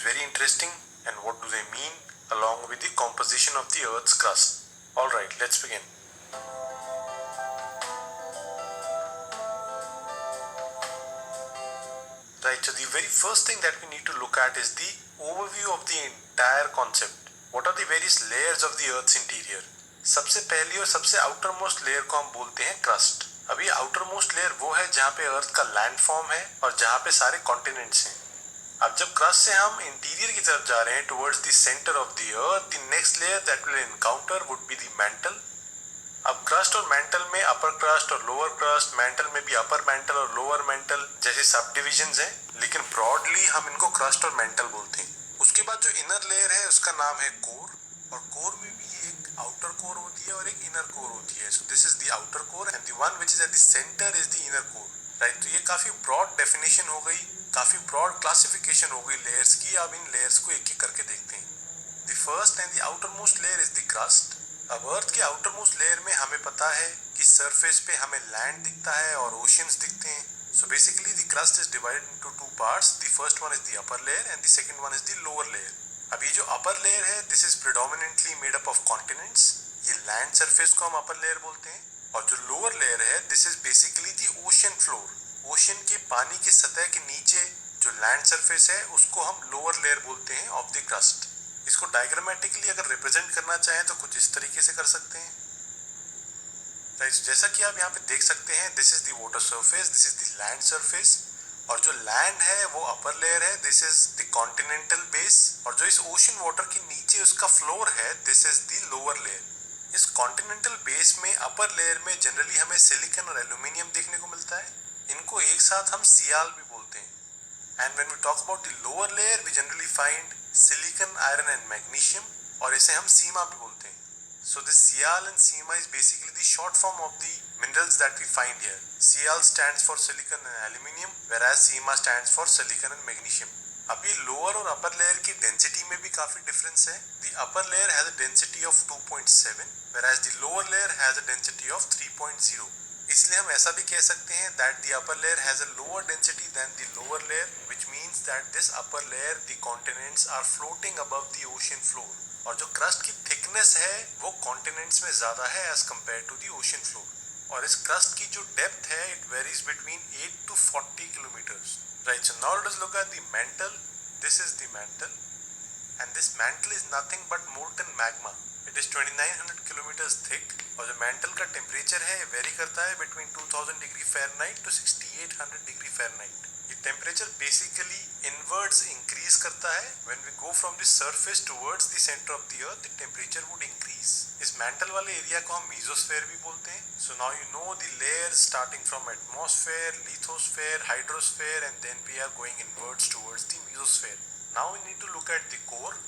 very interesting and what do they mean along with the composition of the Earth's crust. Alright, let's begin. Right, so the very first thing that we need to look at is the overview of the entire concept. What are the various layers of the Earth's interior? सबसे पहली और सबसे outermost layer को हम बोलते हैं crust. अभी outermost layer वो है जहाँ पे अर्थ का लैंडफॉर्म है और जहाँ पे सारे कॉन्टिनेंट्स हैं. अब जब क्रस्ट से हम इंटीरियर की तरफ जा रहे हैं towards the centre of the earth, the next layer that will encounter would be the mental. अब क्रस्ट और मेंटल में अपर क्रस्ट और लोअर क्रस्ट, मेंटल में भी अपर मेंटल और लोअर मेंटल जैसे सब डिविजन्स हैं, लेकिन ब्रॉडली हम इनको क्रस्ट और मेंटल बोलते हैं. उसके बाद जो इनर लेयर है उसका नाम है कोर, और कोर में भी एक आउटर कोर होती है और एक इनर कोर होती है. So this is the outer core and the one which is at the centre is the inner core. Right, तो ये काफी ब्रॉड डेफिनेशन हो गई, काफी ब्रॉड क्लासिफिकेशन हो गई लेयर्स की. अब इन लेयर्स को एक एक करके देखते हैं. The first and the outer most layer is the crust. अब अर्थ के आउटर मोस्ट लेयर में हमें पता है कि सरफेस पे हमें लैंड दिखता है और ओशियंस दिखते हैं. So basically the crust is divided into two parts. The first one is the upper layer and the second one is the lower layer. अब ये जो अपर लेयर है this is predominantly made up of continents. ये land surface को हम upper layer बोलते हैं. और जो लोअर लेयर है this is basically the ocean floor. Ocean के पानी की सतह के नीचे जो लैंड सरफेस है उसको हम लोअर लेयर बोलते हैं ऑफ द क्रस्ट. इसको डायग्रामेटिकली अगर रिप्रेजेंट करना चाहें तो कुछ इस तरीके से कर सकते हैं. राइट, जैसा कि आप यहाँ पे देख सकते हैं this is the water surface, this is the land surface, और जो लैंड है वो अपर लेयर है, this is the continental base, और जो इस ओशन वाटर के नीचे उसका फ्लोर है this is the lower layer. इस कॉन्टिनेंटल बेस में अपर लेयर में जनरली हमें सिलिकॉन और एल्यूमिनियम देखने को मिलता है. इनको एक साथ हम सियाल भी बोलते हैं. And when we talk about the lower layer we generally find silicon, iron and magnesium, और इसे हम सीमा भी बोलते हैं. So the Sial and Sima is basically the short form of the minerals that we find here. Sial stands for silicon and aluminium, whereas Sima stands for silicon and magnesium. अभी lower और upper layer की density में भी काफी difference है. The upper layer has a density of 2.7, whereas the lower layer has a density of 3.0. इसलिए हम ऐसा भी कह सकते हैं that the upper layer has a lower density than the lower layer, which means that this upper layer, the continents are floating above the ocean floor. और जो crust की थिकनेस है वो कॉन्टिनेंट्स में ज्यादा है as compare to the ocean floor. और इस क्रस्ट की जो डेप्थ है it varies between 8 to 40 kilometres. Right, so now let us look at the mantle. This is the mantle and this mantle is nothing but molten magma. It is 2900 kilometres thick, और जो mantle का temperature है vary करता है between 2000 degree Fahrenheit to 6800 degree Fahrenheit. ये temperature basically inwards increase करता है. When we go from the surface towards the centre of the earth the temperature would increase. इस मेंटल वाले एरिया को हम मीजोस्फेयर भी बोलते हैं. So now you know the layers starting from atmosphere, lithosphere, hydrosphere, and then we are going inwards towards the mesosphere. Now we need to look at the core.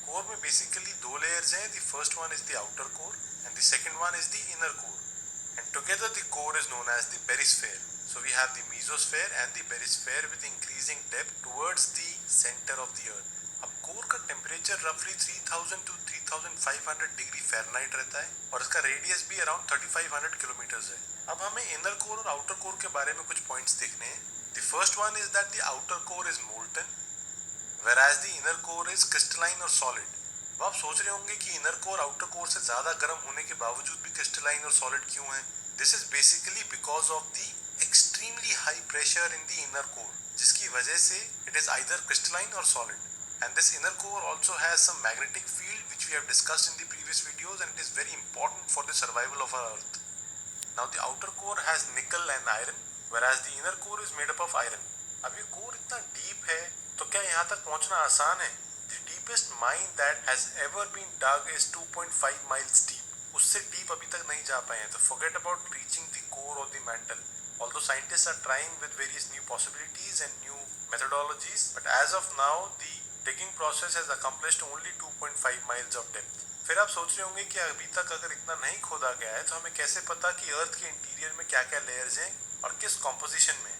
Core में basically दो layers हैं. The first one is the outer core and the second one is the inner core, and together the core is known as the barysphere. So we have the mesosphere and the perisphere with increasing depth towards the center of the earth. अब core का temperature रफली 3000 to 3500 degree Fahrenheit रहता है और इसका radius भी around 3500 kilometres है. अब हमें इनर कोर और आउटर कोर के बारे में कुछ पॉइंट्स देखने हैं. The first one is that the outer core is molten whereas the inner core is crystalline और solid. अब आप सोच रहे होंगे कि इनर कोर आउटर कोर से ज्यादा गर्म होने के बावजूद भी क्रिस्टलाइन और सॉलिड क्यों है. This is basically because of the extremely high pressure in the inner core, जिसकी वजह से it is either crystalline or solid. And this inner core also has some magnetic field which we have discussed in the previous videos, and it is very important for the survival of our earth. Now the outer core has nickel and iron, whereas the inner core is made up of iron. अब ये core इतना deep है तो क्या यहाँ तक पहुँचना आसान है? The deepest mine that has ever been dug is 2.5 miles deep. उससे deep अभी तक नहीं जा पाए हैं. तो forget about reaching the core or the mantle. Although scientists are trying with various new possibilities and new methodologies, but as of now the digging process has accomplished only 2.5 miles of depth. फिर आप सोच रहे होंगे कि अभी तक अगर इतना नहीं खोदा गया है तो हमें कैसे पता कि अर्थ के इंटीरियर में क्या क्या लेयर्स हैं और किस कॉम्पोजिशन में.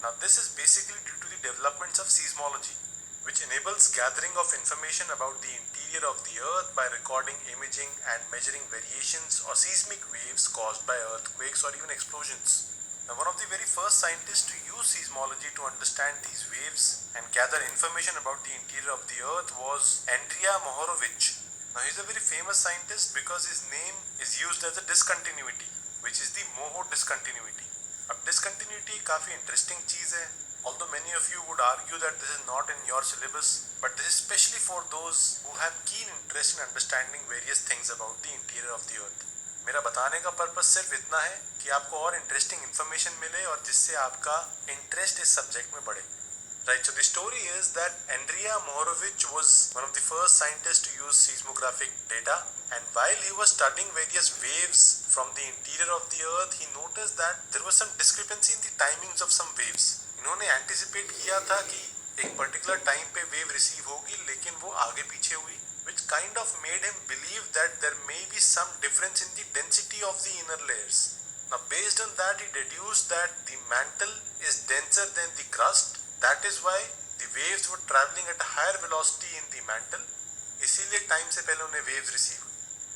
Now this is basically due to the developments of seismology, which enables gathering of information about the interior of the earth by recording, imaging and measuring variations or seismic waves caused by earthquakes or even explosions. Now, one of the very first scientists to use seismology to understand these waves and gather information about the interior of the earth was Andrija Mohorovic. Now, he's a very famous scientist because his name is used as a discontinuity, which is the Moho discontinuity. अब discontinuity काफी interesting चीज है. Although many of you would argue that this is not in your syllabus, but this is especially for those who have keen interest in understanding various things about the interior of the earth. मेरा बताने का purpose सिर्फ इतना है कि आपको और interesting information मिले और जिससे आपका इंटरेस्ट इस सब्जेक्ट में बढ़े. Right, so the story is that Andrija Mohorovic was one of the first scientists to use seismographic data, and while he was studying various waves from the interior of the earth, he noticed that there was some discrepancy in the timings of some waves. इन्होंने anticipate किया था कि एक particular time पे wave receive होगी, लेकिन वो आगे पीछे हुई, which kind of made him believe that there may be some difference in the density of the inner layers. Now, based on that, he deduced that the mantle is denser than the crust. That is why the waves were traveling at a higher velocity in the mantle. इसीलिए time से पहले उन्हें waves receive हुई.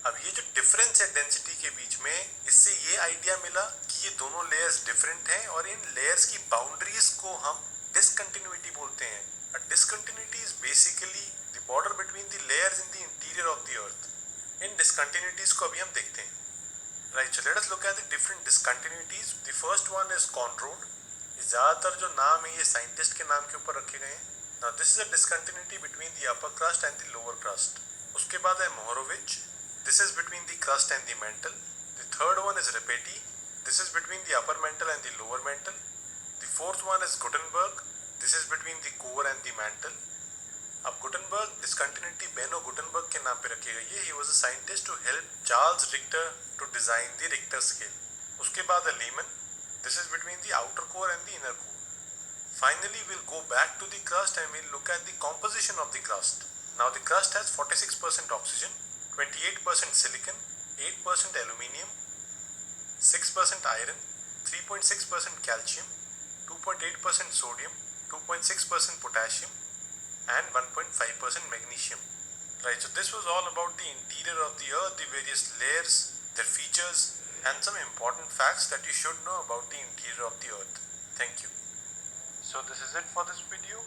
अब ये जो difference है density के बीच में, इससे ये आइडिया मिला कि ये दोनों लेयर्स डिफरेंट हैं और इन लेयर्स की बाउंड्रीज को हम डिसकंटिन्यूटी बोलते हैं. A discontinuity is basically the border between the layers in the interior of the earth. In discontinuities को अभी हम देखते हैं. Right, so let us look at the different discontinuities. The first one is Conrod. ज़्यादातर जो नाम है ये साइंटिस्ट के नाम के ऊपर रखे गए हैं. Now this is a discontinuity between the upper crust and the lower crust. उसके बाद है Mohorovic. This is between the crust and the mantle. The third one is Repeti. This is between the upper mantle and the lower mantle. The fourth one is Gutenberg. This is between the core and the mantle. अब Gutenberg discontinuity बेनो Gutenberg के नाम पे रखी गई है. He was a scientist to help Charles Richter to design the Richter scale. उसके बाद है Lehmann. This is between the outer core and the inner core. Finally, we'll go back to the crust and we'll look at the composition of the crust. Now, the crust has 46% oxygen, 28% silicon, 8% aluminium, 6% iron, 3.6% calcium, 2.8% sodium, 2.6% potassium, and 1.5% magnesium. Right, so this was all about the interior of the earth, the various layers, their features, and some important facts that you should know about the interior of the earth. Thank you. So this is it for this video.